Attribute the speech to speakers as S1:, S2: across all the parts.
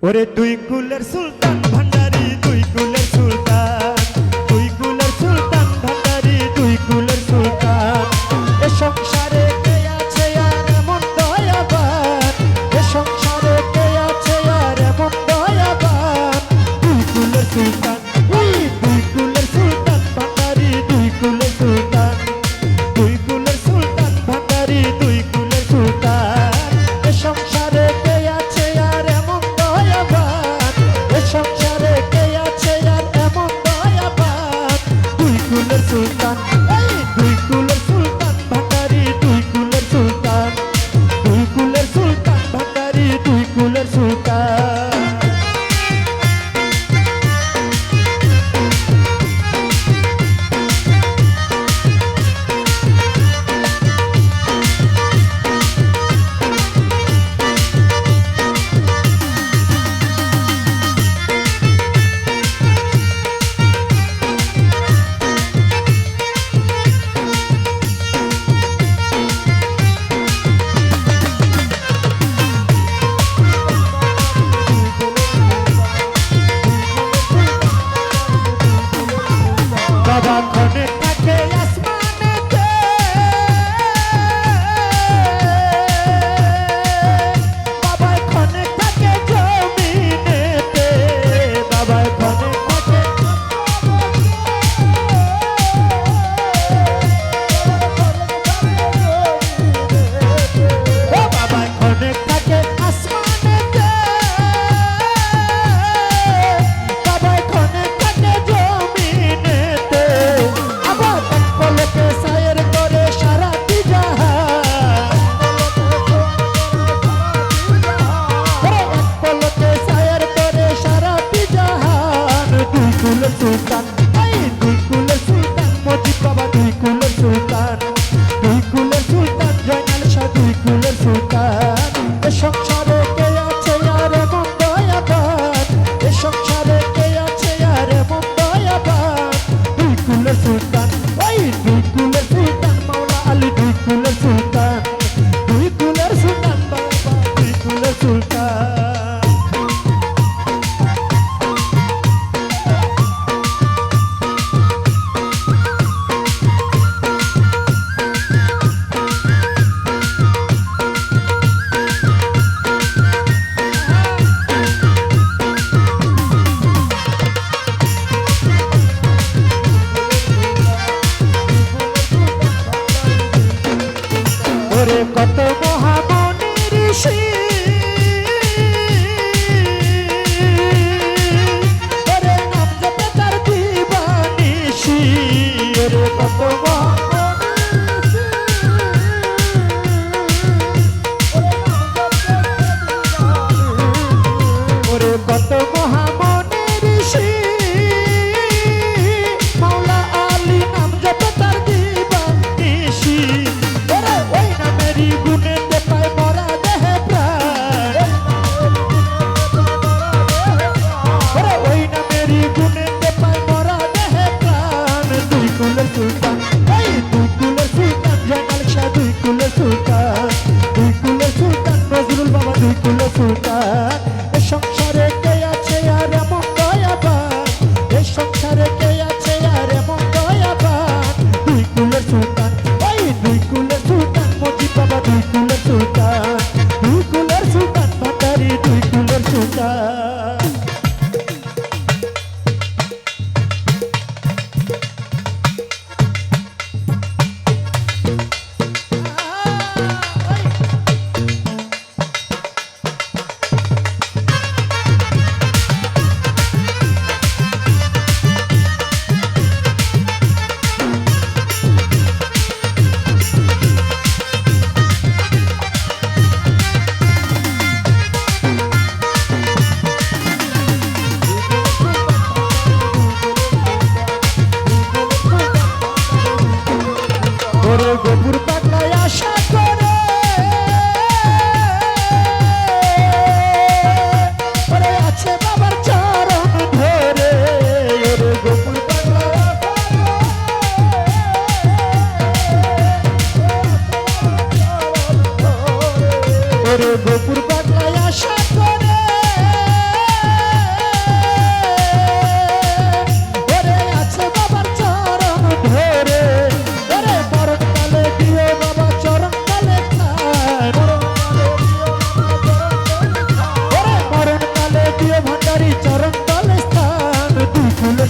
S1: ওরে দুই কুলের সুলতান ভান্ডারি, দুই কুলের সুলতান, দুই কুলের সুলতান ভান্ডারি, দুই কুলের সুলতান। এ সংসারে কে আছে আর এমন দয়াবান, এ সংসারে কে আছে আর এমন দয়াবান। দুই কুলের সুলতান, দুই কুলের সুলতান ভান্ডারি, দুই কুলের সুলতান, দুই কুলের সুলতান ভান্ডারি, দুই কুলের সুলতান। এ সংসারে কে আছে আর এমন দয়াবান, এ সংসারে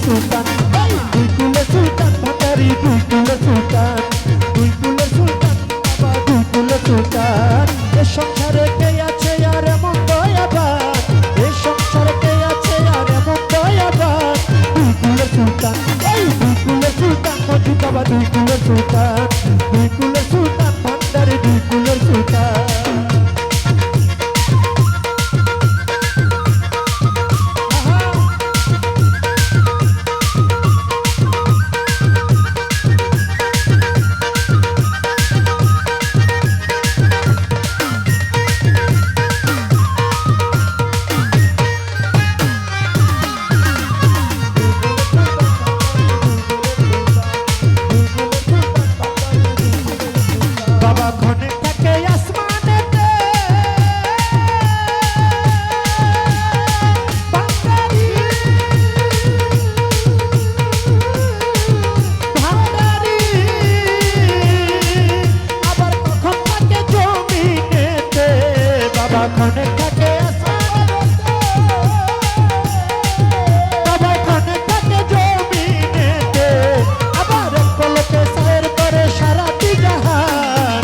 S1: সুলতান, এই দুই কুলের সুলতান ভান্ডারি দুই কুলের সুলতান, দুই কুলের সুলতান বাবা দুই কুলের সুলতান। এ সংসারে কে আছে আর এমন দয়াবান, এ সংসারে কে আছে আর এমন দয়াবান, দুই কুলের সুলতান, এই দুই কুলের সুলতান মজি বাবা দুই কুলের সুলতান, দুই কুলের সুলতান ভান্ডারি দুই কুলের সুলতান। বাবা ঘনে থাকে আসমানেতে, ভান্ডারি ভান্ডারি, আবার কখন থাকে জমিনেতে, বাবা ঘনে থাকে আসমানেতে, বাবা ঘনে থাকে জমিনেতে, আবার এক পলকে সায়ের করে সারাটি জাহান,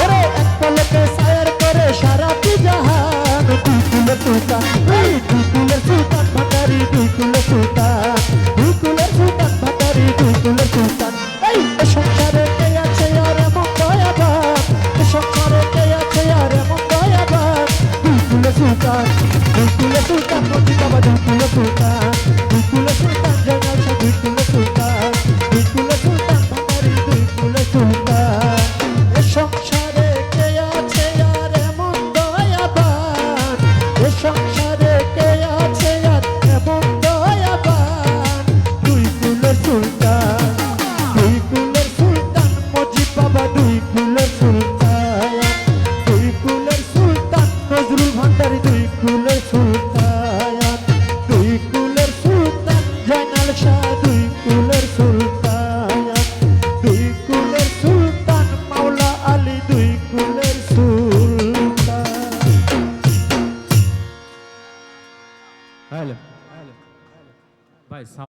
S1: ওরে এক পলকে সায়ের করে সারাটি জাহান। দুই কুলের সুলতান, এই দুই কুলের সুলতান ভান্ডারি দুই কুলের সুলতান, দুই কুলের সুলতান ভান্ডারি দুই কুলের সুলতান। এই এ সংসারে কে আছে আর এমন দয়াবান, এ সংসারে কে আছে আর এমন দয়াবান, দুই কুলের সুলতান, দুই কুলের সুলতান মজি বাবা দুই কুলের সুলতান, দুই কুলের সুলতান জয়নাল শাহ দুই কুলের সুলতান, দুই কুলের সুলতান ভান্ডারি দুই কুলের সুলতান। এ সংসারে কে আছে আর এমন দয়াবান, এ সংসারে কে আছে আর এমন দয়াবান, দুই কুলের সুলতান, দুই কুলের সুলতান মজি বাবা দুই কুলের সুলতান, দুই কুলের সুলতান নজরুল ভান্ডারি দুই কুলের সুলতান, দুই কুলের সুলতান জয়নাল শাহ দুই কুলের সুলতান, দুই কুলের সুলতান মাওলা আলী দুই কুলের সুলতান।
S2: হ্যালো ভাই